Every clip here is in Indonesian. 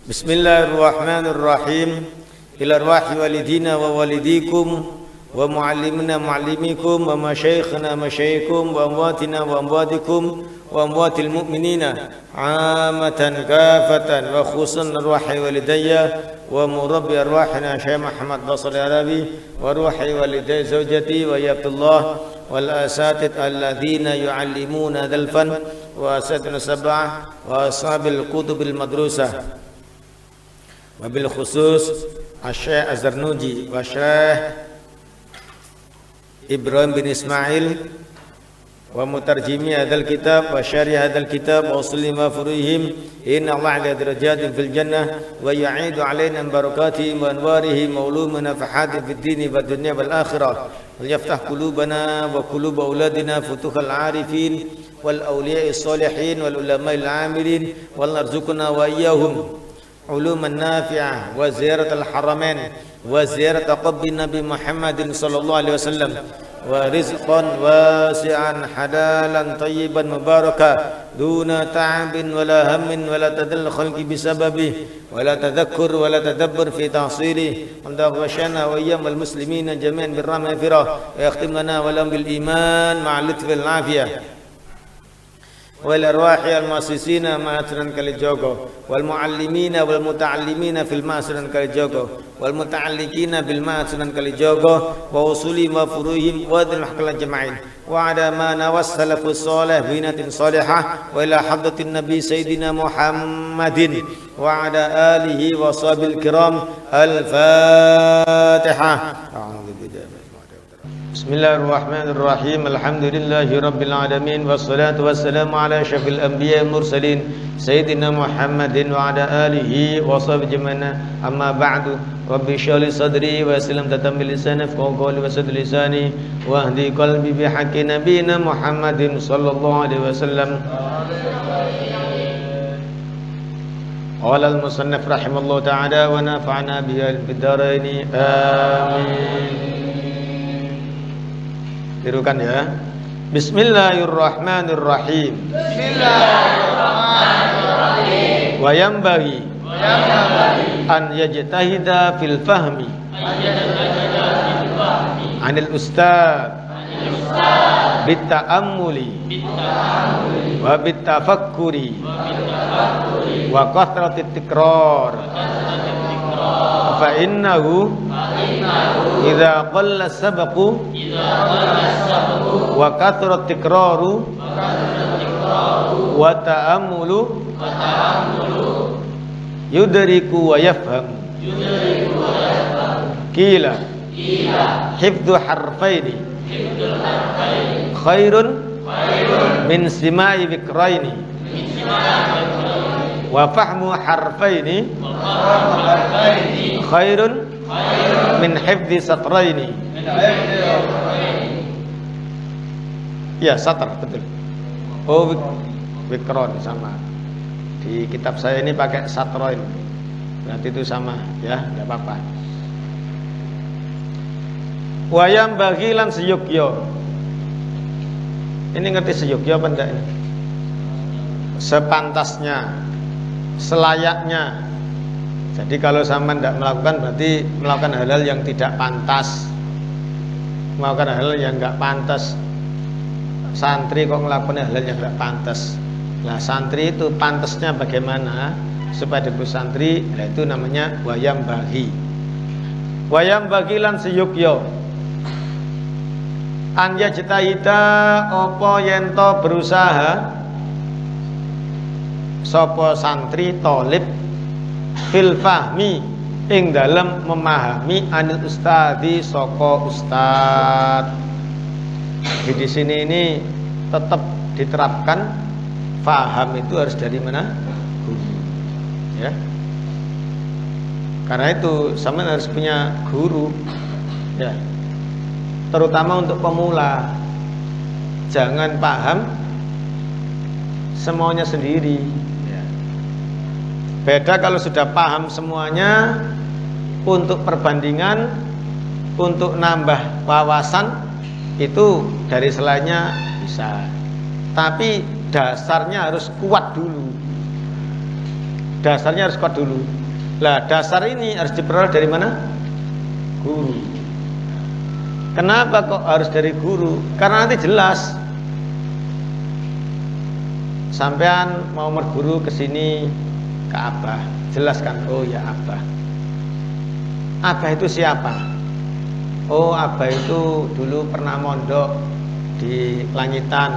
Bismillahirrahmanirrahim. Ila arwahi walidina wa walidikum wa muallimina muallimikum wa masyayikhina masyayikkum wa amwatina wa amwatikum wa amwatil mu'minina amatan kafatan wa khususan arwahi walidayya wa murabbi arwahina Syekh Muhammad Basri Arabi wa arwahi walidayya zawjati wa yabtullah wal asatid alladhina yu'allimuna dalfan wa asatidna sab'ah wa ashabil kutubil madrusah wa bil khusus Syekh Az-Zarnuji wa Syekh Ibrahim bin Ismail wa mutarjimi hadzal kitab wa syarih hadzal kitab wa usuli ma furuhim inna Allah ala darajatin fil jannah wa yu'idu alaina barakatihi wa anwarihi maulum nafahati fid dini wa dunya wal akhirah wal yaftah qulubana wa qulub auladina futuhal arifin wal awliya'i salihin wal ulama'il amilin wal narzuqna wa iyyahum uluman nafi'ah wa ziyaratal haramain wa ziyarata qabri Nabi Muhammadin sallallahu alaihi wasallam wa rizqan wasi'an halalan tayyiban mubaraka duna ta'abin wala hammin wala tadall khalqi bisababi wala tadhakkur wala tadabbur fi tahsili antaqashana wa ayyam al muslimina jami'an birrahmati firah wa yakhtim lana wa lam bil iman ma'al lutfi wal afiyah wal arwahi al muassisina ma'asran kalijogo wal muallimina wal muta'allimina fil ma'asran kalijogo wal muta'alliqina bil ma'asran kalijogo wa usuli ma furuhim wa dhil mahkala jama'in wa ada ma nawassalafus salih binatin salihah wa ila hadratin nabi sayyidina Muhammadin wa ada alihi wa sahbil kiram al fatihah. Bismillahirrahmanirrahim. Alhamdulillahi rabbil alamin wassalatu wassalamu ala asyrafil anbiya'i wal mursalin sayyidina Muhammadin wa ala alihi wa sahbihi ajma'in. Amma ba'du. Rabbi shrah li sadri wa yassir li amri lisani yafqahu qawli wa saddid lisani wa hdi qalbi bi haqqi nabiyyina Muhammadin sallallahu alaihi wasallam. Qala al-musannif rahimallahu ta'ala wa nafa'ana bihi fid dharain. Amin. Tirukan ya. Bismillahirrahmanirrahim. Bismillahirrahmanirrahim. Wa yanbaghi an yajtahida fil fahmi anil ustad bit ta'ammuli wa bit tafakkuri wa kathrati tikrar fa innahu idza qalla sabaqu wa kathrat tikraru wa ta'ammulu yudriku wa yafham qila hifdhu harfaini khairun min sima'i dhikraini wa fahmu harfaini khairun min hifdhi satraini. Ya, satr betul. Oh, wikron sama. Di kitab saya ini pakai satroin. Berarti itu sama ya, enggak apa-apa. Wayam bagilan seyukyo. Ini ngerti seyukyo apa enggak ini? Sepantasnya, selayaknya. Jadi kalau sama tidak melakukan berarti melakukan hal-hal yang tidak pantas, melakukan hal-hal yang enggak pantas. Santri kok melakukan hal-hal yang enggak pantas. Nah, santri itu pantasnya bagaimana supaya disebut santri? Nah, itu namanya wayam bagi. Wayam bagilan seyukyo. Anja jitahida opo yento berusaha sopo santri tolib fil fahmi ing dalam memahami anil ustadi soko ustad. Di sini ini tetap diterapkan faham itu harus dari mana? Guru. Ya. Karena itu sama harus punya guru. Ya. Terutama untuk pemula. Jangan paham semuanya sendiri. Beda kalau sudah paham semuanya, untuk perbandingan, untuk nambah wawasan itu dari selainnya bisa. Tapi dasarnya harus kuat dulu. Dasarnya harus kuat dulu. Lah dasar ini harus diperoleh dari mana? Guru. Kenapa kok harus dari guru? Karena nanti jelas. Sampean mau berguru ke sini ke Abah, jelaskan. Oh ya Abah. Abah itu siapa? Oh Abah itu dulu pernah mondok di Langitan.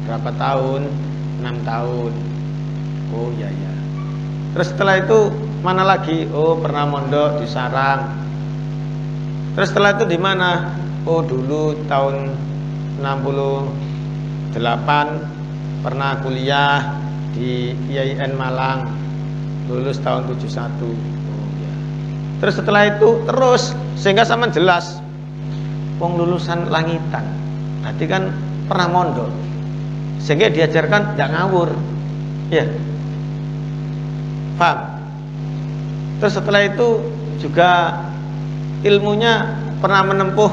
Berapa tahun? 6 tahun. Oh iya ya. Terus setelah itu mana lagi? Oh pernah mondok di Sarang. Terus setelah itu di mana? Oh dulu tahun 68 pernah kuliah di IAIN Malang. Lulus tahun 71. Oh ya. Terus setelah itu terus sehingga sama jelas. Wong lulusan Langitan. Berarti kan pernah mondok. Sehingga diajarkan tidak ngawur. Ya. Paham? Terus setelah itu juga ilmunya pernah menempuh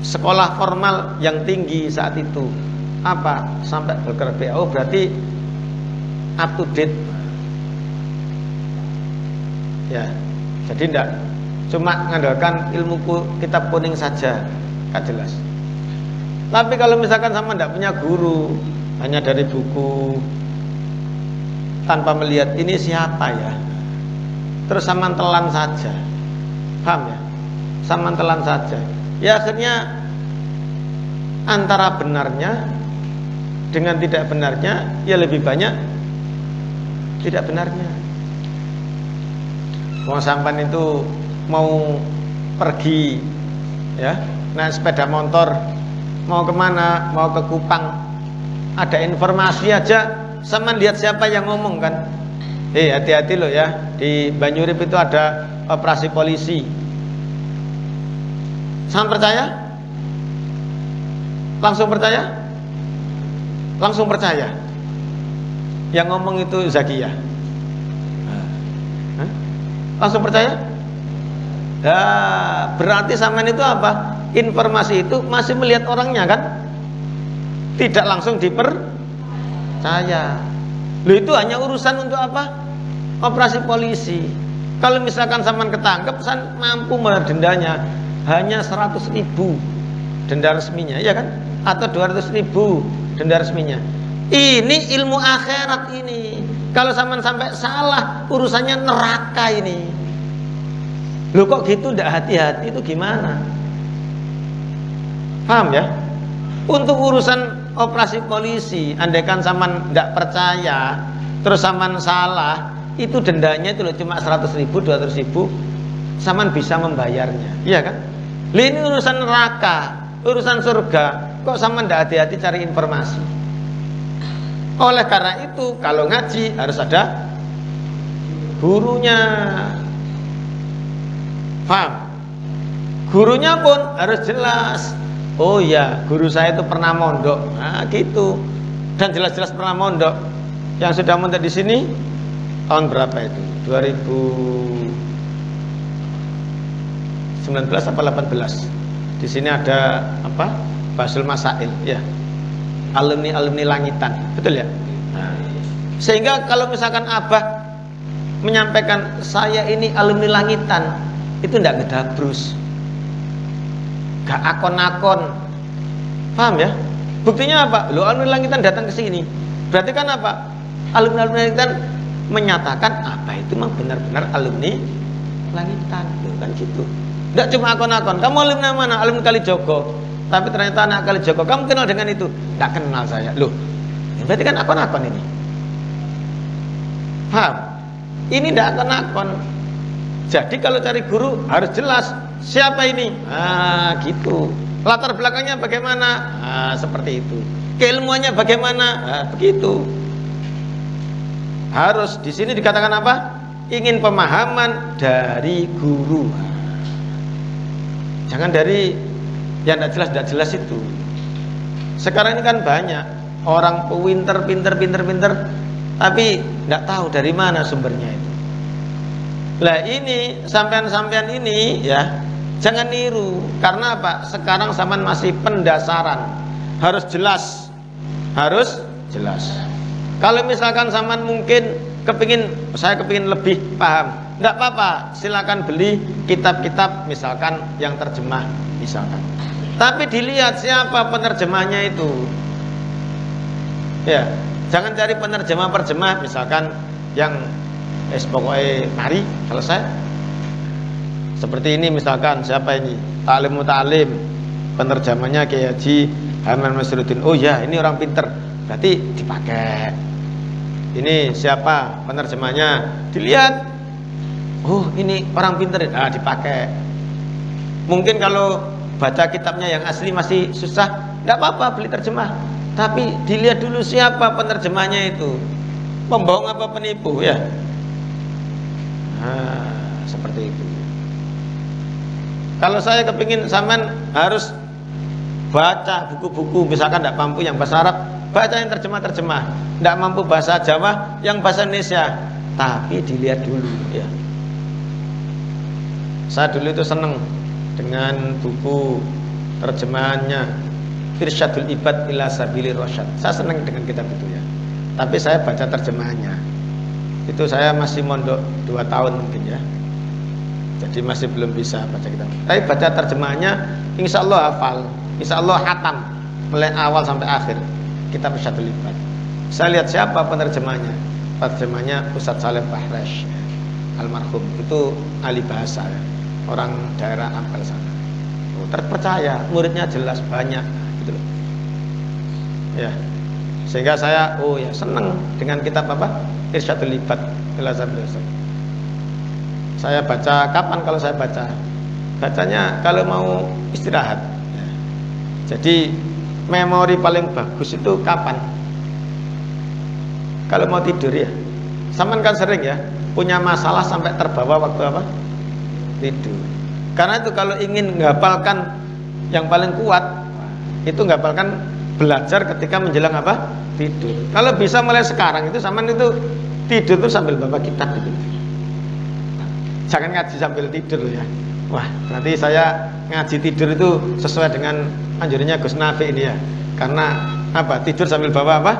sekolah formal yang tinggi saat itu. Apa? Sampai bergerak BO berarti up to date. Ya. Jadi tidak cuma mengandalkan ilmu kitab kuning saja, kan jelas. Tapi kalau misalkan sama tidak punya guru, hanya dari buku, tanpa melihat ini siapa ya, terus samantelan saja, paham ya? Samantelan saja. Ya akhirnya antara benarnya dengan tidak benarnya, ya lebih banyak tidak benarnya. Wong sampan itu mau pergi, ya, naik sepeda motor, mau kemana? Mau ke Kupang. Ada informasi aja, sama lihat siapa yang ngomong kan. Hati-hati loh ya, di Banyurip itu ada operasi polisi. Sama percaya? Langsung percaya? Langsung percaya. Yang ngomong itu Zakiyah. Langsung percaya? Ya, berarti sampean itu apa? Informasi itu masih melihat orangnya kan? Tidak langsung dipercaya. Loh itu hanya urusan untuk apa? Operasi polisi. Kalau misalkan sampean ketangkep, mampu membayar dendanya hanya 100.000 denda resminya, ya kan? Atau 200.000 denda resminya. Ini ilmu akhirat ini. Kalau sampean sampai salah, urusannya neraka ini. Loh kok gitu, ndak hati-hati itu gimana? Paham ya? Untuk urusan operasi polisi, andaikan sampean ndak percaya, terus sampean salah, itu dendanya itu loh cuma 100.000, 200.000, sampean bisa membayarnya, iya kan? Loh ini urusan neraka, urusan surga, kok sampean ndak hati-hati cari informasi? Oleh karena itu, kalau ngaji harus ada gurunya. Paham? Gurunya pun harus jelas. Oh ya, guru saya itu pernah mondok. Nah, gitu. Dan jelas-jelas pernah mondok. Yang sudah mondok di sini tahun berapa itu? 2019 apa 18? Di sini ada apa? Basul Masail, ya. Alumni Langitan, betul ya? Nah, sehingga kalau misalkan Abah menyampaikan saya ini alumni Langitan, itu tidak gedabrus, gak akon-akon, paham ya? Buktinya apa? Lo alumni Langitan datang ke sini, berarti kan apa? Alumni Langitan menyatakan apa itu memang benar-benar alumni Langitan, loh, kan gitu. Tidak cuma akon-akon. Kamu alumni mana? Alumni Kalijogo. Tapi ternyata anak Kalijogo, kamu kenal dengan itu? Tidak kenal saya. Loh, berarti kan akon-akon ini. Paham? Ini tidak akon-akon. Jadi kalau cari guru harus jelas siapa ini. Ah, gitu. Latar belakangnya bagaimana? Ah, seperti itu. Keilmuannya bagaimana? Ah, begitu. Harus di sini dikatakan apa? Ingin pemahaman dari guru. Jangan dari yang tidak jelas itu. Sekarang ini kan banyak orang pinter, tapi tidak tahu dari mana sumbernya itu. Lah ini sampean-sampean ini ya jangan niru. Karena apa? Sekarang sampean masih pendasaran. Harus jelas. Harus jelas. Kalau misalkan sampean mungkin saya kepingin lebih paham, enggak apa-apa, silakan beli kitab-kitab misalkan yang terjemah misalkan. Tapi dilihat siapa penerjemahnya itu. Ya, jangan cari penerjemah misalkan yang pokoknya mari selesai. Seperti ini misalkan, siapa ini? Ta'lim Muta'alim, penerjemahnya Kiai Haji Hamam Nasruddin. Oh ya, ini orang pinter, berarti dipakai. Ini siapa penerjemahnya? Dilihat. Oh, ini orang pinter, dipakai. Mungkin kalau baca kitabnya yang asli masih susah, enggak apa-apa beli terjemah. Tapi dilihat dulu siapa penerjemahnya itu. Pembohong apa penipu ya? Nah, seperti itu. Kalau saya kepingin sampean harus baca buku-buku, misalkan tidak mampu yang bahasa Arab, baca yang terjemah-terjemah. Tidak mampu bahasa Jawa, yang bahasa Indonesia. Tapi dilihat dulu ya. Saya dulu itu seneng dengan buku terjemahannya Irsyadul Ibad ila Sabilir Rasyad. Saya seneng dengan kitab itu ya. Tapi saya baca terjemahannya. Itu saya masih mondok 2 tahun mungkin ya. Jadi masih belum bisa baca kitab. Tapi baca terjemahannya insya Allah hafal, insya Allah hatam mulai awal sampai akhir kitab Irsyadul Ibad. Saya lihat siapa penerjemahnya. Penerjemahnya Ustadz Salim Bahresh almarhum. Itu ahli bahasa ya. Orang daerah Ampel sana. Terpercaya, muridnya jelas banyak gitu loh. Ya. Sehingga saya senang dengan kitab apa? Irsyadul Ibad ila Sabilir Rasyad. Saya baca kapan kalau saya baca? Bacanya kalau mau istirahat. Ya. Jadi memori paling bagus itu kapan? Kalau mau tidur ya. Saman kan sering ya punya masalah sampai terbawa waktu apa? Tidur. Karena itu kalau ingin menghafalkan yang paling kuat, itu menghafalkan belajar ketika menjelang apa? Tidur. Kalau bisa mulai sekarang itu saman itu tidur tuh sambil baca kitab gitu. Jangan ngaji sambil tidur ya. Wah, nanti saya ngaji tidur itu sesuai dengan anjurannya Gus Nafi ini ya. Karena apa? Tidur sambil bawa apa?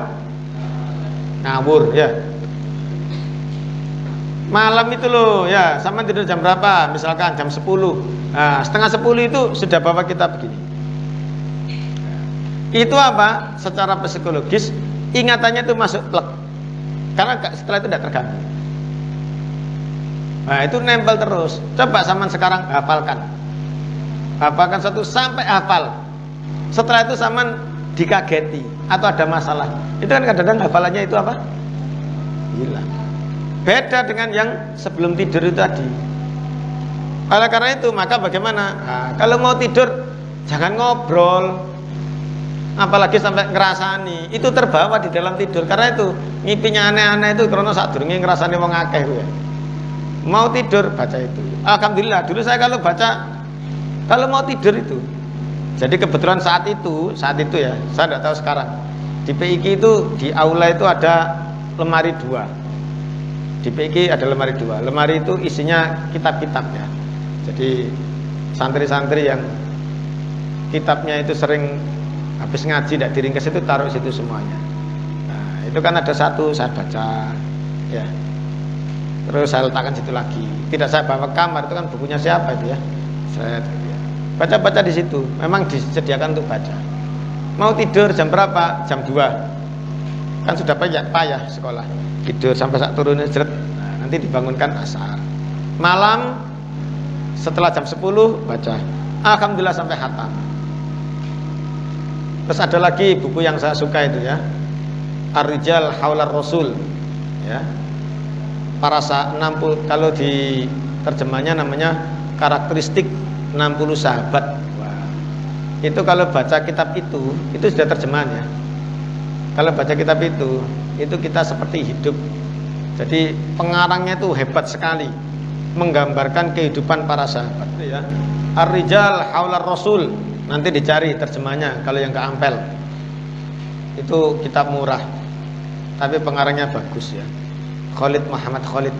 Ngawur ya. Malam itu loh ya, sama tidur jam berapa? Misalkan jam 10. Nah, setengah 10 itu sudah bawa kitab begini. Itu apa? Secara psikologis ingatannya itu masuk plek. Karena setelah itu tidak terganggu. Nah, itu nempel terus. Coba zaman sekarang hafalkan. Hafalkan satu sampai hafal. Setelah itu zaman dikageti atau ada masalah. Itu kan kadang-kadang hafalannya itu apa? Hilang. Beda dengan yang sebelum tidur itu tadi. Oleh karena itu maka bagaimana? Nah, kalau mau tidur jangan ngobrol, apalagi sampai ngerasani. Itu terbawa di dalam tidur. Karena itu ngipinya aneh-aneh itu karena saat durunge ngerasani wong akeh ya. Mau tidur baca itu. Alhamdulillah dulu saya kalau baca kalau mau tidur itu. Jadi kebetulan saat itu ya, saya tidak tahu sekarang. Di PIK itu di aula itu ada lemari 2. Di PG ada lemari 2. Lemari itu isinya kitab-kitab ya. Jadi santri-santri yang kitabnya itu sering habis ngaji tidak diringkes itu taruh situ semuanya. Nah, itu kan ada satu saya baca ya. Terus saya letakkan situ lagi. Tidak saya bawa ke kamar, itu kan bukunya siapa itu ya. Saya baca-baca di situ. Memang disediakan untuk baca. Mau tidur jam berapa? Jam 2. Kan sudah payah sekolah. Tidur sampai saat turunnya jeret. Nah, nanti dibangunkan asar. Malam setelah jam 10 baca. Alhamdulillah sampai khatam. Terus ada lagi buku yang saya suka itu ya. Ar-Rijal Haular Rasul. Ya. Para 60 kalau di terjemahnya namanya karakteristik 60 sahabat. Wah. Itu kalau baca kitab itu sudah terjemahannya. Kalau baca kitab itu kita seperti hidup. Jadi pengarangnya itu hebat sekali menggambarkan kehidupan para sahabat ya. Ar-Rijal Haular Rasul, nanti dicari terjemahnya kalau yang ke Ampel. Itu kitab murah. Tapi pengarangnya bagus ya. Khalid Muhammad Khalid.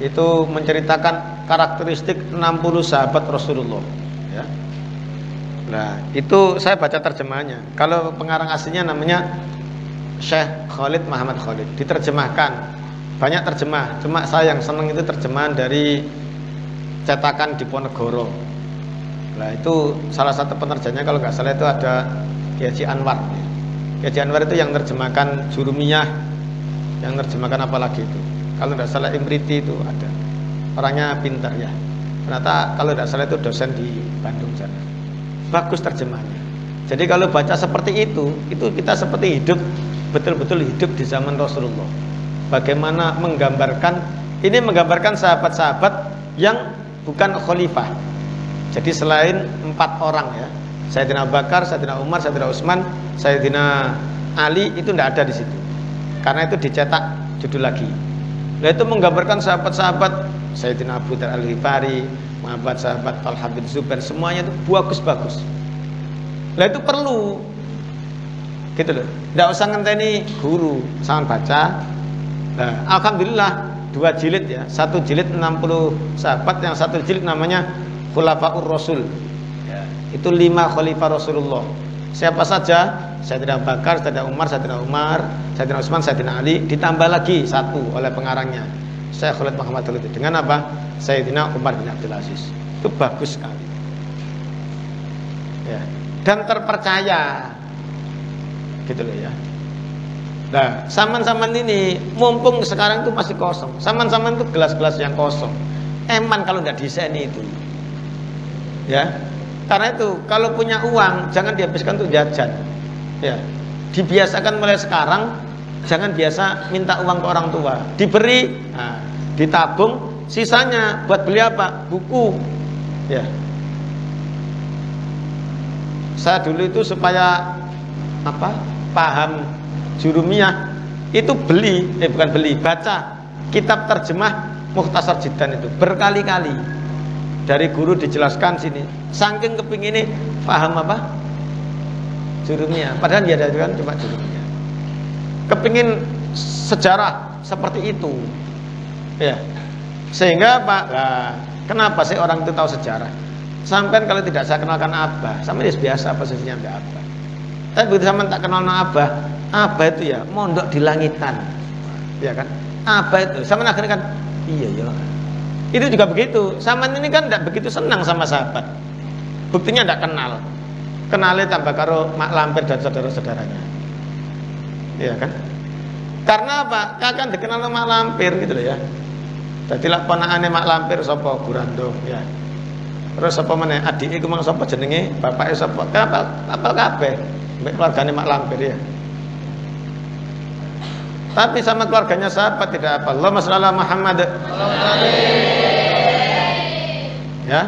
Itu menceritakan karakteristik 60 sahabat Rasulullah ya. Nah, itu saya baca terjemahannya. Kalau pengarang aslinya namanya Syekh Khalid Muhammad Khalid, diterjemahkan banyak terjemah. Cuma saya yang seneng itu terjemahan dari cetakan Diponegoro. Nah itu salah satu penerjemahnya kalau nggak salah itu ada Kiai Haji Anwar. Kiai Haji Anwar itu yang terjemahkan Jurumiyah, yang terjemahkan apa lagi itu. Kalau nggak salah Imriti itu ada. Orangnya pintar ya. Ternyata kalau tidak salah itu dosen di Bandung sana. Bagus terjemahnya. Jadi kalau baca seperti itu kita seperti hidup, betul-betul hidup di zaman Rasulullah. Bagaimana menggambarkan sahabat-sahabat yang bukan khalifah. Jadi selain 4 orang ya, Sayyidina Abu Bakar, Sayyidina Umar, Sayyidina Utsman, Sayyidina Ali itu tidak ada di situ. Karena itu dicetak judul lagi. Nah itu menggambarkan sahabat-sahabat Sayyidina Abu Dzar Al-Ghifari, sahabat Talha bin Zubair, semuanya itu bagus-bagus. Nah itu perlu gitu loh. Tidak usah ngenteni guru, sama baca. Nah, alhamdulillah 2 jilid ya, 1 jilid 60 sahabat, yang 1 jilid namanya Khulafaur Rasul ya, itu 5 khalifah Rasulullah. Siapa saja? Sayyidina Abu Bakar, Sayyidina Umar, Sayyidina Utsman, Sayyidina Ali, ditambah lagi 1 oleh pengarangnya Syekh Khalid Muhammad Al-Lutfi dengan apa? Sayyidina Umar bin Abdul Aziz. Itu bagus sekali ya, dan terpercaya gitu loh ya. Nah, saman-saman ini mumpung sekarang itu masih kosong. Saman-saman itu gelas-gelas yang kosong. Eman kalau nggak diseni itu. Ya. Karena itu kalau punya uang jangan dihabiskan untuk jajan. Ya. Dibiasakan mulai sekarang jangan biasa minta uang ke orang tua. Diberi, nah, ditabung, sisanya buat beli apa? Buku. Ya. Saya dulu itu supaya apa? Paham Jurumiyah itu baca kitab terjemah Mukhtasar Jiddan itu berkali-kali. Dari guru dijelaskan sini, saking kepingin ini paham apa? Jurumiyah, padahal dia ada kan cuma Jurumiyah. Kepingin sejarah seperti itu. Ya. Sehingga Pak, lah, kenapa sih orang itu tahu sejarah? Sampai kalau tidak saya kenalkan Abah, sama dia biasa posisinya Mbak Abah. Tapi begitu sama tak kenal Abah itu ya mondok di langitan, ya kan? Abah itu sama akhirnya kan, iya ya. Itu juga begitu. Sama ini kan tidak begitu senang sama sahabat. Buktinya tidak kenal. Kenalnya tambah karo mak lampir dan saudara-saudaranya, ya kan? Karena apa? Kakak dikenal mak lampir gitu loh ya. Jadilah ponakane mak lampir sapa Gurando, ya. Terus sapa meneh adike ku mang sapa jenenge, bapake sapa? Apal kabeh. Mbek keluargane mak lampir ya. Tapi sama keluarganya sahabat tidak apa. Allahumma shalli ala Muhammad. Ya.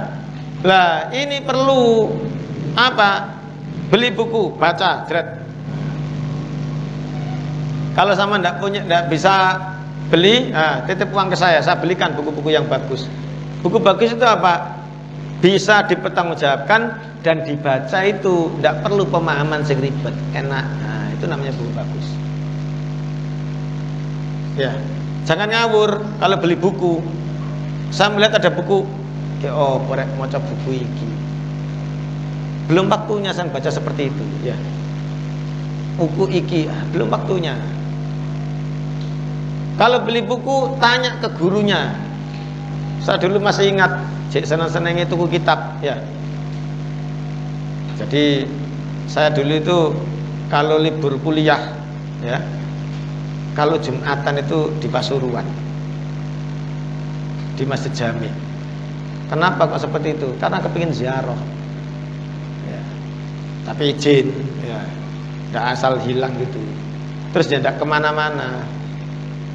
Lah, ini perlu apa? Beli buku, baca, jret. Kalau sama ndak bisa beli, nah, titip uang ke saya belikan buku-buku yang bagus. Buku bagus itu apa? Bisa dipertanggungjawabkan dan dibaca itu tidak perlu pemahaman sing ribet, enak. Nah, itu namanya buku bagus. Ya, jangan ngawur kalau beli buku. Saya melihat ada buku, ya oh, korek maca buku iki. Belum waktunya saya baca seperti itu, ya. Buku iki belum waktunya. Kalau beli buku tanya ke gurunya. Saya dulu masih ingat, cek seneng-senengnya tuku kitab, ya. Jadi saya dulu itu kalau libur kuliah, ya, kalau Jumatan itu di Pasuruan, di Masjid Jami. Kenapa kok seperti itu? Karena kepingin ziarah, ya. Tapi izin, ya, tidak asal hilang gitu. Terus dia tidak kemana-mana.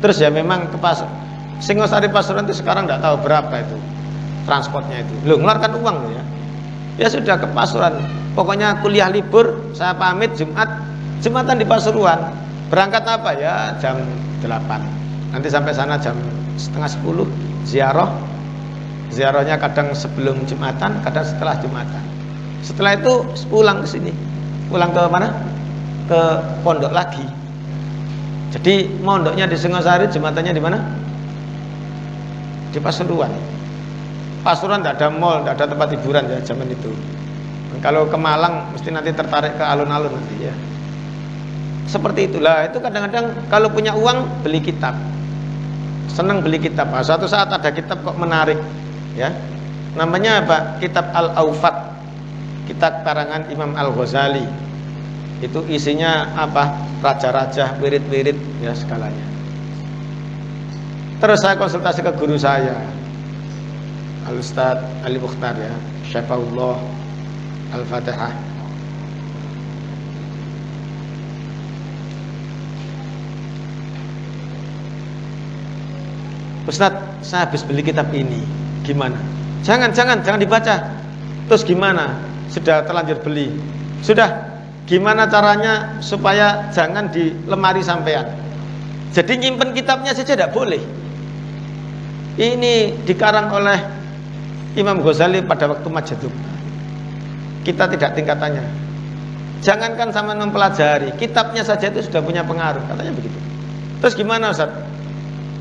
Terus ya memang ke Singosari Pasuruan itu sekarang tidak tahu berapa itu transportnya itu. Loh, ngeluarkan uang loh ya. Ya sudah ke Pasuruan. Pokoknya kuliah libur, saya pamit Jumatan di Pasuruan. Berangkat apa ya? Jam 8. Nanti sampai sana jam setengah 10 ziarah. Ziarahnya kadang sebelum Jumatan, kadang setelah Jumatan. Setelah itu pulang ke sini. Pulang ke mana? Ke pondok lagi. Jadi mondoknya di Singosari, Jumatannya di mana? Di Pasuruan. Pasuruan tidak ada mall, tidak ada tempat hiburan ya zaman itu. Kalau ke Malang mesti nanti tertarik ke alun-alun nanti ya. Seperti itulah. Itu kadang-kadang kalau punya uang beli kitab. senang beli kitab. Suatu saat ada kitab kok menarik, ya. Namanya apa? Kitab Al-Awfat, kitab karangan Imam Al-Ghazali. Itu isinya apa? Raja-raja, wirid-wirid, ya segalanya. Terus saya konsultasi ke guru saya, Al-Ustadz Ali Mukhtar, ya, Syafa'ullah Al-Fatihah. Ustadz, saya habis beli kitab ini, gimana? Jangan dibaca. Terus gimana? Sudah terlanjur beli. Sudah, gimana caranya supaya jangan di lemari sampean? Jadi nyimpen kitabnya saja tidak boleh. Ini dikarang oleh Imam Ghazali pada waktu Majnun. Kita tidak tingkatannya. Jangankan sama mempelajari, kitabnya saja itu sudah punya pengaruh, katanya begitu. Terus gimana Ustaz?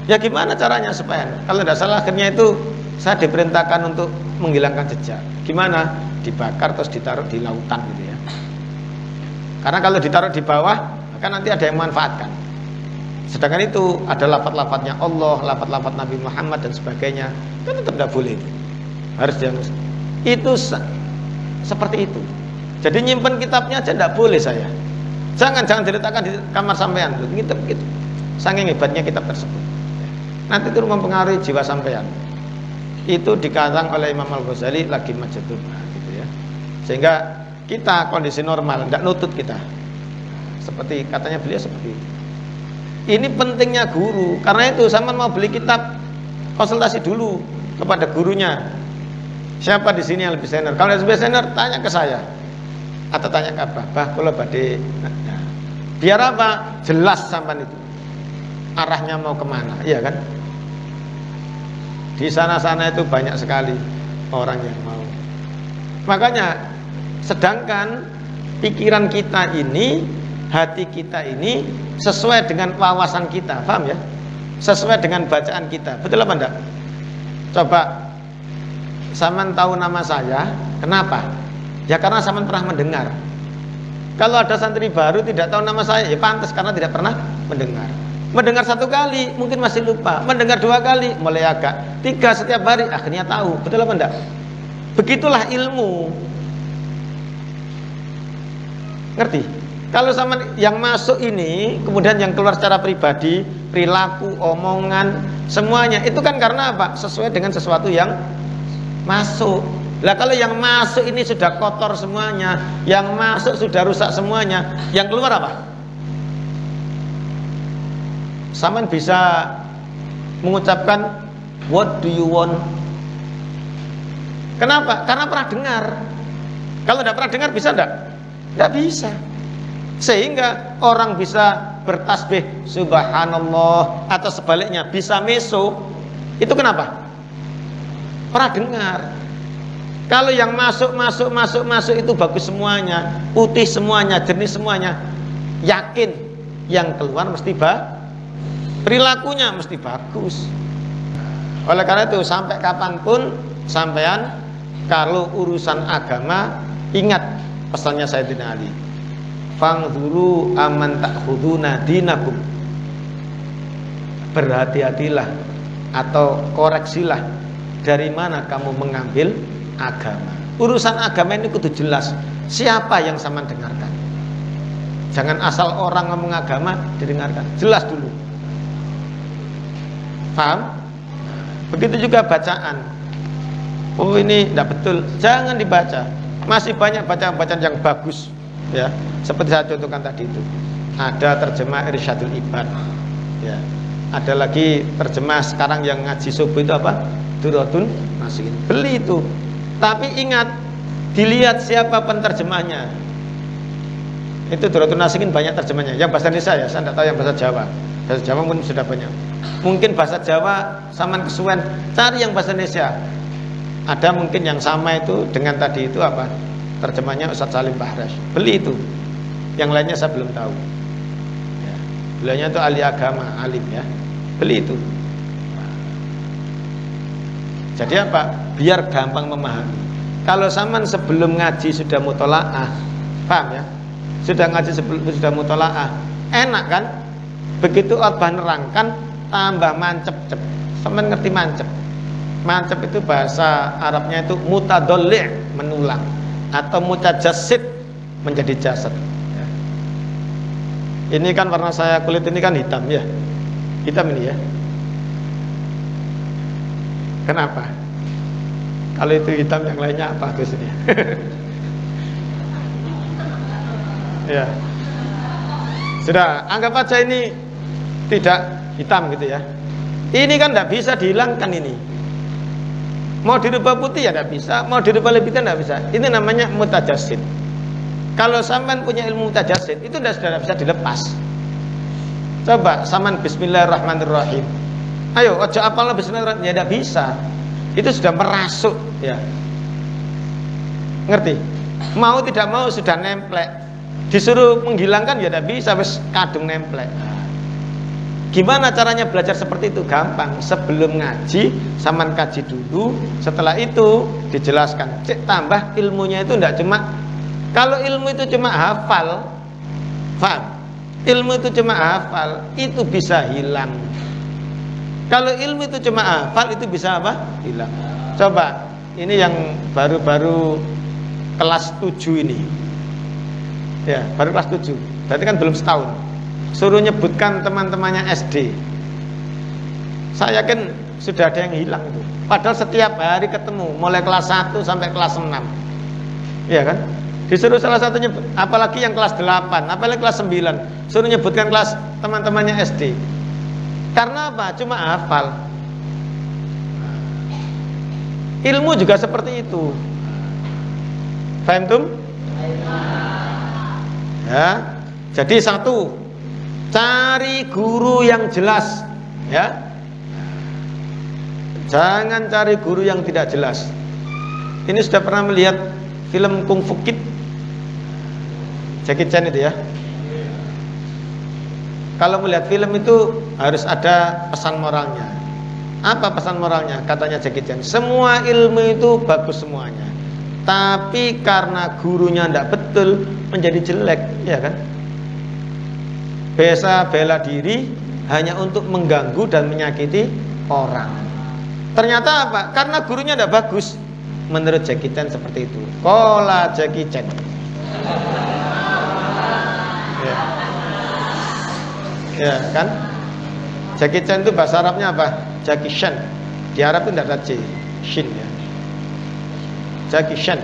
Ya gimana caranya supaya, kalau tidak salah akhirnya itu saya diperintahkan untuk menghilangkan jejak. Gimana? Dibakar terus ditaruh di lautan gitu ya. Karena kalau ditaruh di bawah, maka nanti ada yang memanfaatkan. Sedangkan itu ada lafaz-lafaznya Allah, lafaz-lafaz Nabi Muhammad dan sebagainya, kan tetap tidak boleh. Harus dia itu seperti itu. Jadi nyimpen kitabnya aja tidak boleh saya. Jangan diletakkan di kamar sampean, gitu. Saking hebatnya kitab tersebut. Nanti itu mempengaruhi jiwa sampean. Itu dikarang oleh Imam Al-Ghazali lagi Majnun, gitu ya. Sehingga kita kondisi normal, tidak nutut kita. Seperti katanya beliau seperti itu. Ini pentingnya guru. Karena itu sama mau beli kitab, konsultasi dulu kepada gurunya. Siapa di sini yang lebih senior? Kalau lebih senior, tanya ke saya. Atau tanya ke Abah. Bah, kalau badai. Nah, biar apa? Jelas sampan itu. Arahnya mau kemana? Iya kan? Di sana-sana itu banyak sekali orang yang mau. Makanya, sedangkan pikiran kita ini, hati kita ini sesuai dengan wawasan kita, paham ya? Sesuai dengan bacaan kita. Betul apa enggak? Coba Saman tahu nama saya, kenapa? Ya karena Saman pernah mendengar. Kalau ada santri baru tidak tahu nama saya, ya pantas karena tidak pernah mendengar. Mendengar satu kali mungkin masih lupa, mendengar dua kali mulai agak, tiga setiap hari akhirnya tahu. Betul apa enggak? Begitulah ilmu. Ngerti? Kalau sama yang masuk ini, kemudian yang keluar secara pribadi, perilaku, omongan, semuanya itu kan karena apa? Sesuai dengan sesuatu yang masuk. Lah kalau yang masuk ini sudah kotor semuanya, yang masuk sudah rusak semuanya, yang keluar apa? Saman bisa mengucapkan what do you want? Kenapa? Karena pernah dengar. Kalau tidak pernah dengar bisa enggak? Tidak bisa. Sehingga orang bisa bertasbih subhanallah atau sebaliknya bisa meso. Itu kenapa? Pernah dengar. Kalau yang masuk itu bagus semuanya, putih semuanya, jernih semuanya, yakin yang keluar mesti perilakunya mesti bagus. Oleh karena itu sampai kapanpun sampean kalau urusan agama ingat pesannya Sayyidina Ali. Fangzuru aman ta'khuduna dinakum. Berhati-hatilah atau koreksilah dari mana kamu mengambil agama. Urusan agama ini kudu jelas. Siapa yang sama dengarkan? Jangan asal orang ngomong agama didengarkan. Jelas dulu. Paham? Begitu juga bacaan. Oh ini tidak betul, jangan dibaca. Masih banyak bacaan-bacaan yang bagus, ya. Seperti saya contohkan tadi itu. Ada terjemah Irsyadul Ibad, ya. Ada lagi terjemah sekarang yang ngaji subuh itu apa? Duratun Nasihin. Beli itu. Tapi ingat, dilihat siapa penterjemahnya. Itu Duratun Nasihin banyak terjemahnya. Yang bahasa Indonesia ya, saya tidak tahu yang bahasa Jawa. Bahasa Jawa mungkin sudah banyak. Mungkin bahasa Jawa saman kesuwen, cari yang bahasa Indonesia. Ada mungkin yang sama itu dengan tadi itu apa? Terjemahnya Ustadz Salim Bahras. Beli itu. Yang lainnya saya belum tahu. Ya. Beliaunya itu ahli agama, alim ya. Beli itu. Jadi apa? Biar gampang memahami. Kalau saman sebelum ngaji sudah mutolaah, paham ya? Sudah ngaji sebelum sudah mutolaah, enak kan? Begitu khotbah nerangkan, tambah mancep. Sampean ngerti mancep? Mancep itu bahasa Arabnya itu mutadolli', menulang, atau mutajassid, menjadi jasad. Ya. Ini kan warna saya kulit ini kan hitam ya, hitam ini ya. Kenapa? Kalau itu hitam, yang lainnya apa Gus ini? Ya, sudah anggap aja ini tidak hitam gitu ya. Ini kan tidak bisa dihilangkan ini. Mau dirubah putih ya tidak bisa, mau dirubah lebih hitam tidak bisa. Ini namanya mutajassid. Kalau sampean punya ilmu mutajassid, itu sudah bisa dilepas. Coba sampean bismillahirrahmanirrahim. Ayo, ojo apalnya bismillahirrahmanirrahim, ya tidak bisa. Itu sudah merasuk ya. Ngerti? Mau tidak mau sudah nemplek. Disuruh menghilangkan ya tidak bisa, wis kadung nemplek. Gimana caranya belajar seperti itu? Gampang. Sebelum ngaji, sampean kaji dulu. Setelah itu dijelaskan. Cek tambah ilmunya itu tidak cuma. Kalau ilmu itu cuma hafal, paham? Ilmu itu cuma hafal, itu bisa hilang. Kalau ilmu itu cuma hafal, itu bisa apa? Hilang. Coba, ini yang baru-baru kelas 7 ini. Ya, baru kelas 7. Berarti kan belum setahun. Suruh nyebutkan teman-temannya SD. Saya yakin sudah ada yang hilang itu. Padahal setiap hari ketemu, mulai kelas 1 sampai kelas 6. Iya kan? Disuruh salah satu nyebut, apalagi yang kelas 8, apalagi kelas 9, suruh nyebutkan kelas teman-temannya SD. Karena apa? Cuma hafal. Ilmu juga seperti itu. Paham tum? Ya. Jadi satu, cari guru yang jelas, ya. Jangan cari guru yang tidak jelas. Ini sudah pernah melihat film Kung Fu Kid? Jackie Chan itu ya. Kalau melihat film itu harus ada pesan moralnya. Apa pesan moralnya? Katanya Jackie Chan, semua ilmu itu bagus semuanya, tapi karena gurunya tidak betul menjadi jelek, ya kan? Biasa bela diri hanya untuk mengganggu dan menyakiti orang. Ternyata apa? Karena gurunya tidak bagus. Menurut Jackie Chan seperti itu. Kola Jackie Chan. Ya. Ya kan? Jackie Chan itu bahasa Arabnya apa? Jackie Chan. Di Arab itu tidak ada C, Shin ya. Jackie Chan.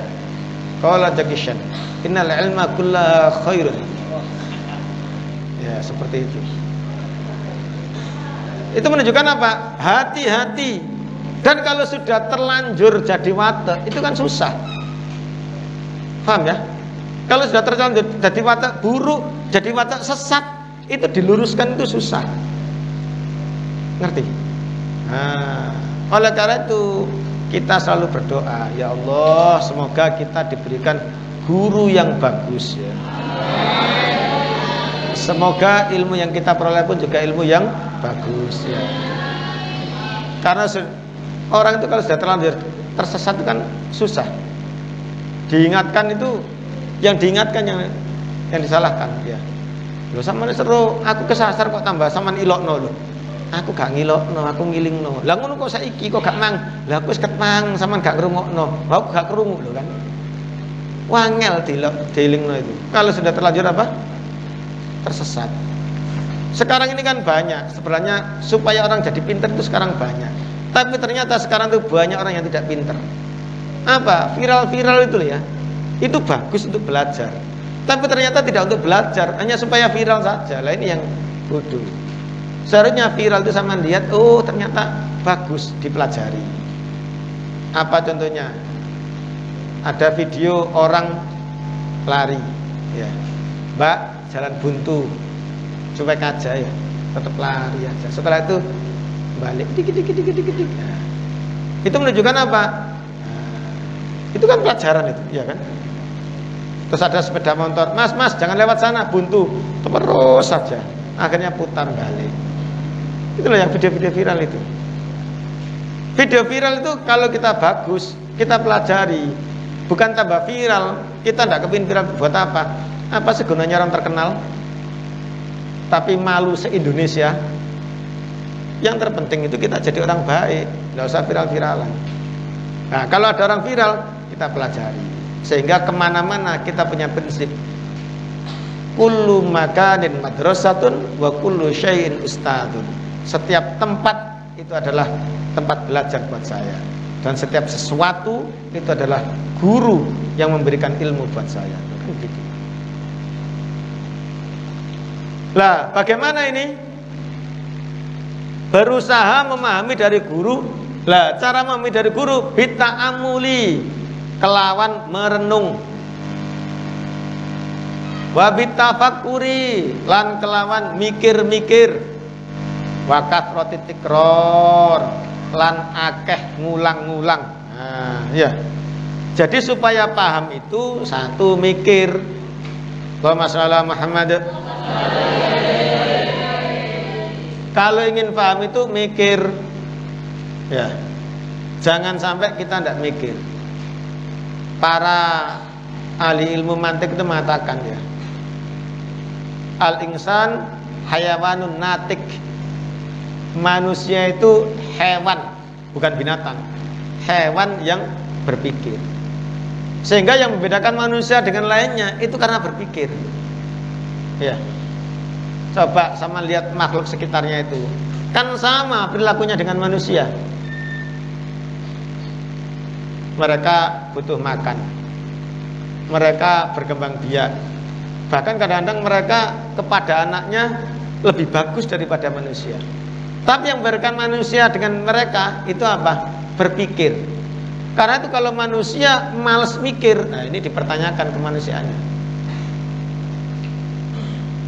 Kola Jackie Chan. Innal ilma kulla khairun. Ya, seperti itu. Itu menunjukkan apa? Hati-hati. Dan kalau sudah terlanjur jadi watak, itu kan susah. Paham ya? Kalau sudah terlanjur jadi watak buruk, jadi watak sesat, itu diluruskan itu susah. Ngerti? Nah, oleh karena itu kita selalu berdoa, ya Allah, semoga kita diberikan guru yang bagus ya. Semoga ilmu yang kita peroleh pun juga ilmu yang bagus ya. Karena orang itu kalau sudah terlanjur tersesat itu kan susah. Diingatkan itu, yang diingatkan yang disalahkan ya. Loh sampeyan seru, aku kesasar kok tambah sampean ilokno lho. Aku gak ngilokno, aku ngilingno. Lah ngono kok saiki kok gak mang. Lah aku wis ket mang, sampean gak ngrungokno. Aku gak krungu lho kan. Wangel dilingno itu. Kalau sudah terlanjur apa? Tersesat. Sekarang ini kan banyak sebenarnya supaya orang jadi pintar itu sekarang banyak. Tapi ternyata sekarang itu banyak orang yang tidak pintar. Apa? Viral-viral itu ya. Itu bagus untuk belajar. Tapi ternyata tidak untuk belajar, hanya supaya viral saja. Lah ini yang bodoh. Seharusnya viral itu sama lihat, oh ternyata bagus dipelajari. Apa contohnya? Ada video orang lari, ya. Mbak, jalan buntu, cuek aja ya, tetap lari aja. Setelah itu balik, dikit. Nah, itu menunjukkan apa? Nah, itu kan pelajaran itu, ya kan? Terus ada sepeda motor, mas jangan lewat sana, buntu, terus saja. Akhirnya putar balik. Itulah yang video-video viral itu. Video viral itu kalau kita bagus, kita pelajari, bukan tambah viral. Kita tidak kepingin viral buat apa? Apa sih gunanya orang terkenal tapi malu se-Indonesia? Yang terpenting itu kita jadi orang baik, nggak usah viral-viralan. Nah, kalau ada orang viral, kita pelajari. Sehingga kemana-mana kita punya prinsip. Kullu makanin madrasatun wa kullu syai'in ustadun. Setiap tempat itu adalah tempat belajar buat saya. Dan setiap sesuatu itu adalah guru yang memberikan ilmu buat saya. Kan gitu. Lah, bagaimana ini? Berusaha memahami dari guru. Lah, cara memahami dari guru bita'amuli, kelawan merenung. Wa bitafakuri, lan kelawan mikir-mikir. Wa kathroti tikror, lan akeh ngulang-ngulang. Nah, ya. Jadi supaya paham itu satu mikir. Allahumma shalli ala Muhammad. Kalau ingin paham itu mikir, ya, jangan sampai kita tidak mikir. Para ahli ilmu mantik itu mengatakan, ya, al-insan hayawanun natik. Manusia itu hewan, bukan binatang. Hewan yang berpikir. Sehingga yang membedakan manusia dengan lainnya itu karena berpikir. Ya. Coba sama lihat makhluk sekitarnya itu, kan sama perilakunya dengan manusia. Mereka butuh makan, mereka berkembang biak. Bahkan kadang-kadang mereka kepada anaknya lebih bagus daripada manusia. Tapi yang memberikan manusia dengan mereka itu apa? Berpikir. Karena itu kalau manusia malas mikir, nah ini dipertanyakan kemanusiaannya.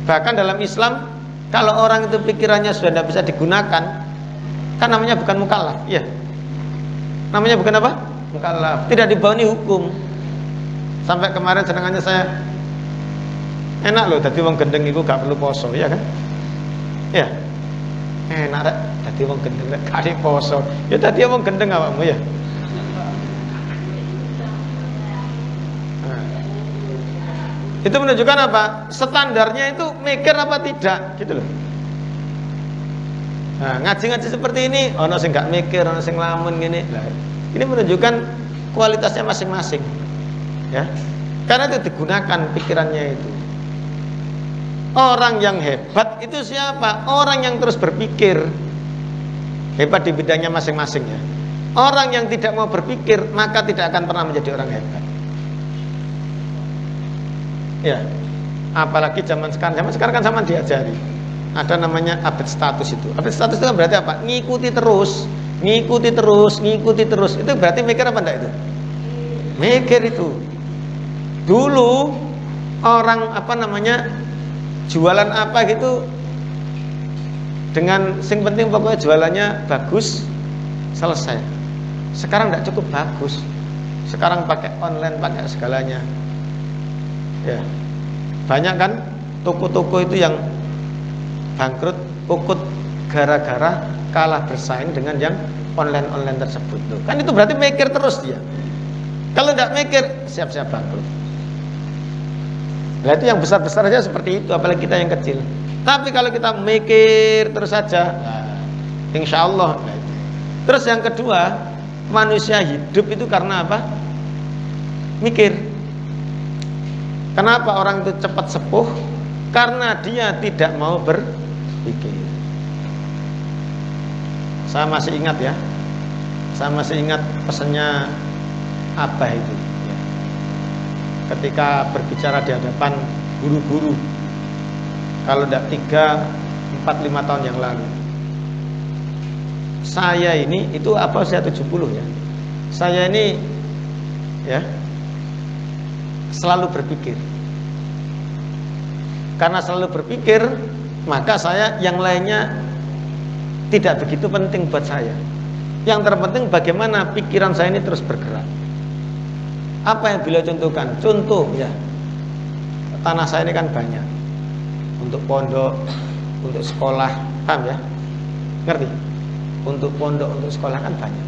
Bahkan dalam Islam, kalau orang itu pikirannya sudah tidak bisa digunakan, kan namanya bukan mukallaf, ya. Namanya bukan apa? Mukallaf. Tidak dibawahi hukum. Sampai kemarin senangannya saya, enak loh, tadi wong gendeng itu gak perlu poso, ya kan? Ya, enak rek, tadi wong gendeng rek gak ada poso. Ya tadi wong gendeng awakmu ya. Itu menunjukkan apa? Standarnya itu mikir apa tidak, gitu loh. Nah, ngaji-ngaji seperti ini, ono sing gak mikir, ono sing lamun gini. Nah, ini menunjukkan kualitasnya masing-masing, ya. Karena itu digunakan pikirannya itu. Orang yang hebat itu siapa? Orang yang terus berpikir. Hebat di bidangnya masing-masing, ya. Orang yang tidak mau berpikir, maka tidak akan pernah menjadi orang hebat. Ya, apalagi zaman sekarang kan sama diajari. Ada namanya update status itu. Update status itu kan berarti apa? Ngikuti terus. Itu berarti mikir apa enggak itu? Mikir itu. Dulu orang apa namanya jualan apa gitu, dengan sing penting pokoknya jualannya bagus, selesai. Sekarang enggak cukup bagus. Sekarang pakai online, pakai segalanya. Ya, banyak kan toko-toko itu yang bangkrut, pukut gara-gara kalah bersaing dengan yang online tersebut. Tuh. Kan itu berarti mikir terus dia. Kalau tidak mikir, siap-siap bangkrut. Nah itu yang besar-besar aja seperti itu, apalagi kita yang kecil. Tapi kalau kita mikir terus saja, nah, insya Allah. Nah, terus yang kedua, manusia hidup itu karena apa? Mikir. Kenapa orang itu cepat sepuh? Karena dia tidak mau berpikir. Saya masih ingat ya. Saya masih ingat pesannya Abah itu. Ketika berbicara di hadapan guru-guru, kalau tidak 3, 4, 5 tahun yang lalu. Saya ini itu apa saya 70 ya. Saya ini ya selalu berpikir. Karena selalu berpikir, maka saya yang lainnya tidak begitu penting buat saya. Yang terpenting bagaimana pikiran saya ini terus bergerak. Apa yang beliau contohkan? Contoh ya, tanah saya ini kan banyak untuk pondok, untuk sekolah, paham ya? Ngerti? Untuk pondok, untuk sekolah kan banyak.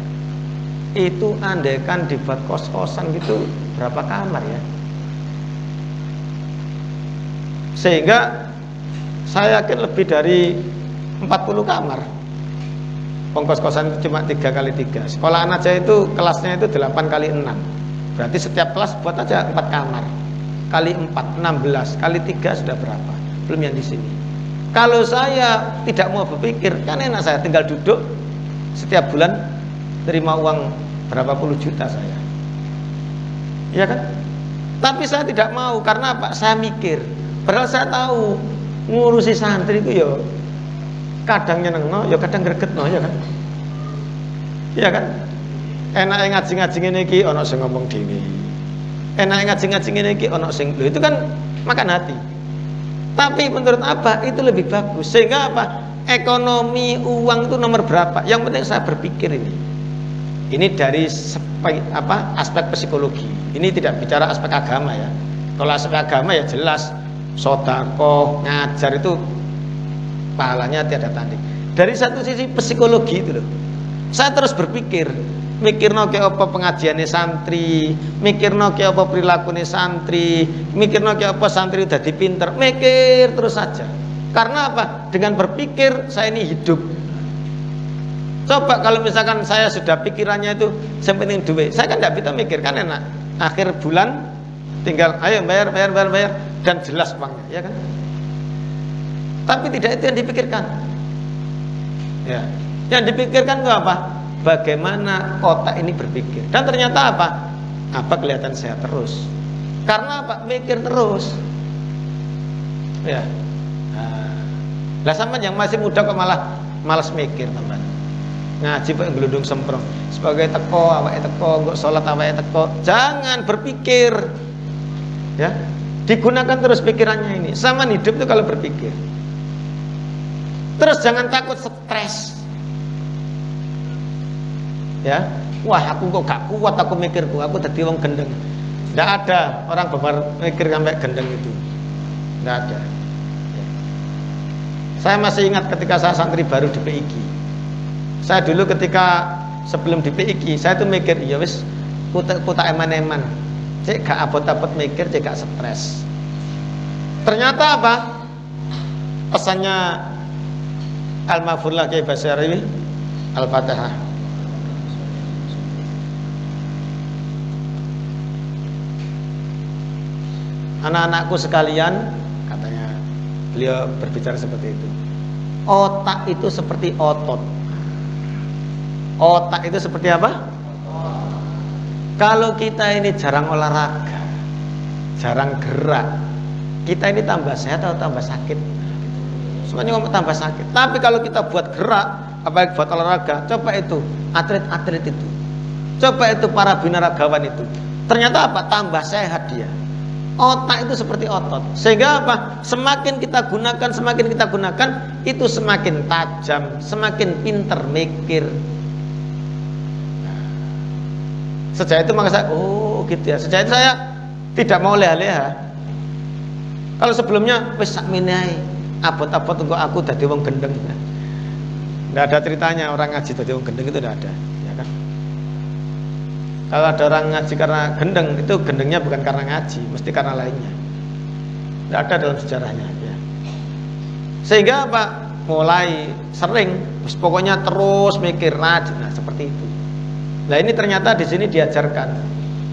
Itu andaikan dibuat kos-kosan gitu, berapa kamar ya? Sehingga saya yakin lebih dari 40 kamar. Kos-kosan itu cuma 3 kali 3. Sekolahan aja itu kelasnya itu 8 kali 6. Berarti setiap kelas buat aja 4 kamar. Kali 4, 16. Kali 3 sudah berapa? Belum yang di sini. Kalau saya tidak mau berpikir, kan enak, saya tinggal duduk setiap bulan terima uang berapa puluh juta saya. Iya kan? Tapi saya tidak mau, karena apa? Saya mikir. Padahal saya tahu ngurusi santri itu ya kadang nyenengno, ya kadang gregetno, ya kan? Iya kan? Enake ngaji-ngaji ngene iki ana sing ngomong dhewe. Enake ngaji-ngaji ngene iki ana sing lho, itu kan makan hati. Tapi menurut apa? Itu lebih bagus. Sehingga apa? Ekonomi uang itu nomor berapa? Yang penting saya berpikir ini. Ini dari aspek psikologi. Ini tidak bicara aspek agama ya. Kalau aspek agama ya jelas sedekah, ngajar itu pahalanya tiada tanding. Dari satu sisi psikologi itu loh. Saya terus berpikir, mikirno ke apa pengajiannya santri, mikirno ke apa perilakunya santri, mikirno ke apa santri udah dipinter, mikir terus saja. Karena apa? Dengan berpikir saya ini hidup. Coba kalau misalkan saya sudah pikirannya itu yang penting duit, saya kan tidak bisa mikir, kan enak. Akhir bulan tinggal ayo bayar dan jelas uangnya, ya kan? Tapi tidak itu yang dipikirkan. Ya, yang dipikirkan itu apa? Bagaimana otak ini berpikir. Dan ternyata apa? Apa kelihatan sehat terus. Karena apa? Mikir terus. Ya. Lah sama yang masih muda kok malah malas mikir, teman. Ngaji kok gelundung semprong. Sebagai teko, awake teko, engko salat awake teko. Jangan berpikir. Ya. Digunakan terus pikirannya ini. Sama hidup itu kalau berpikir. Terus jangan takut stres. Ya, wah aku kok gak kuat aku mikirku, aku tadi wong gendeng. Tidak ada orang bebar mikir sampai gendeng itu. Tidak ada. Ya. Saya masih ingat ketika saya santri baru di PIG. Saya dulu ketika sebelum di PIG, saya tuh mikir, ya wis kutak eman-eman. Cek gak abot-abot mikir, cek gak stres. Ternyata apa? Pesannya Al-Mafurlah Kiai Basyari Al-Fatihah. Anak-anakku sekalian, katanya beliau berbicara seperti itu. Otak itu seperti otot. Otak itu seperti apa? Kalau kita ini jarang olahraga, jarang gerak, kita ini tambah sehat atau tambah sakit? Semuanya ngomong tambah sakit. Tapi kalau kita buat gerak, apalagi buat olahraga, coba itu atlet-atlet itu, coba itu para binaragawan itu, ternyata apa? Tambah sehat dia. Otak itu seperti otot. Sehingga apa? Semakin kita gunakan, itu semakin tajam, semakin pinter mikir. Sejak itu maka saya, oh gitu ya. Sejak itu saya tidak mau leha-leha. Kalau sebelumnya wis sakmene ae, abot-abot engko aku dadi wong gendeng. Enggak ada ceritanya orang ngaji dadi wong gendeng itu enggak ada, ya kan? Kalau ada orang ngaji karena gendeng, itu gendengnya bukan karena ngaji, mesti karena lainnya. Enggak ada dalam sejarahnya, ya. Sehingga apa? Mulai sering, pokoknya terus mikir rajin, nah seperti itu. Nah ini ternyata di sini diajarkan.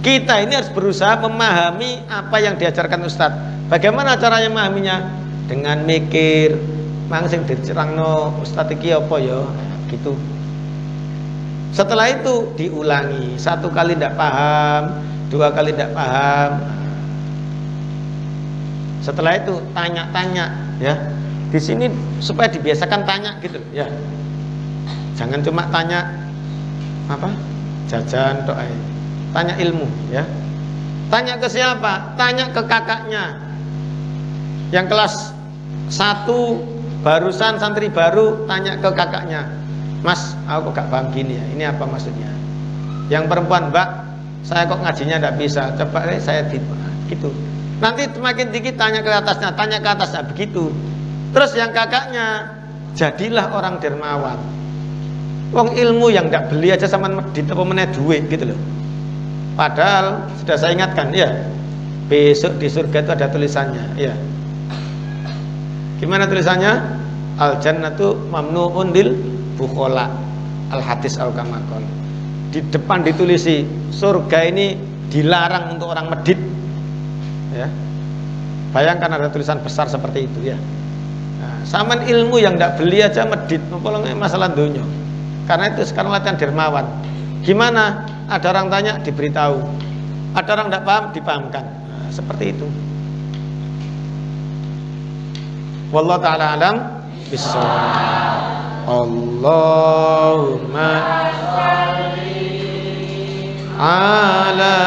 Kita ini harus berusaha memahami apa yang diajarkan Ustadz. Bagaimana caranya memahaminya? Dengan mikir, mangsing dicerangno Ustadz iki apa ya, gitu. Setelah itu diulangi, 1 kali tidak paham, 2 kali tidak paham. Setelah itu tanya-tanya, ya. Di sini supaya dibiasakan tanya gitu, ya. Jangan cuma tanya apa? Jajan doa. Tanya ilmu, ya. Tanya ke siapa? Tanya ke kakaknya. Yang kelas 1 barusan santri baru, tanya ke kakaknya. Mas, aku kok gak paham gini ya. Ini apa maksudnya? Yang perempuan, Mbak, saya kok ngajinya tidak bisa. Coba saya gitu. Nanti semakin dikit tanya ke atasnya, begitu. Terus yang kakaknya, jadilah orang dermawan. Wong ilmu yang tidak beli aja sama medit apa meneh duit gitu loh. Padahal sudah saya ingatkan, ya. Besok di surga itu ada tulisannya, ya. Gimana tulisannya? Al jannatu mamnu'un lil bukhola. Al-hadis al-kamakol. Di depan ditulisi surga ini dilarang untuk orang medit. Ya. Bayangkan ada tulisan besar seperti itu ya. Nah, saman ilmu yang tidak beli aja medit, apalagi masalah dunia. Karena itu sekarang latihan dermawan. Gimana? Ada orang tanya diberitahu. Ada orang tidak paham dipahamkan. Nah, seperti itu. Wallahu ta'ala alam bissawab. Allahumma shalli ala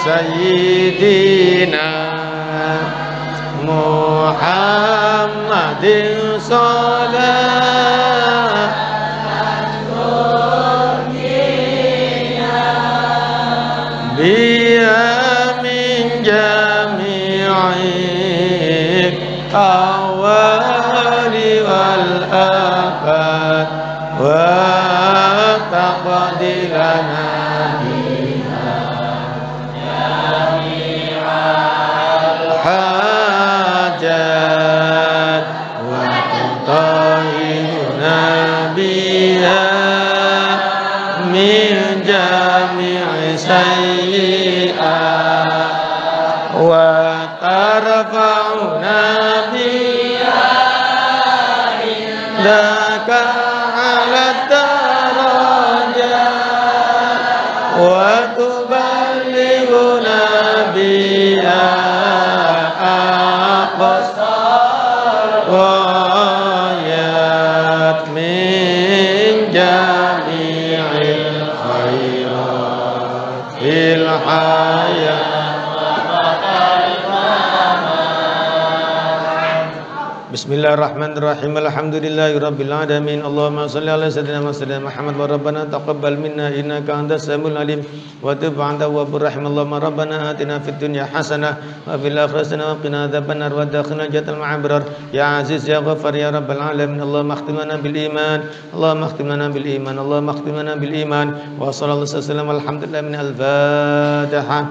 sayyidina Muhammadin salat biya min jami'i awali wal afat wa taqdilana biha jami'al hajat wa tutahhiruna biha min jami'i sayyi'at wa tarfa'una laka ala darajat wa tuballighuna biha aqsar ghayat min jami'il khairat fil hayat. Bismillahirrahmanirrahim. Alhamdulillahirabbil alamin. Allahumma shalli ala sayyidina Muhammad wa rabbana taqabbal minna innaka antas samiul alim wa tub 'anta tawwabur rahim. Allahumma rabbana atina fid dunya hasanah wa fil akhirati hasanah wa qina adzabannar wa adkhilna jannatal ma'abrar ya aziz ya ghaffar ya rabbal alamin. Allahumma akhtim lana bil iman. Allahumma akhtim lana bil iman. Allahumma akhtim lana bil iman. Wa sallallahu alaihi wasallam alhamdulillah min al-Fatihah.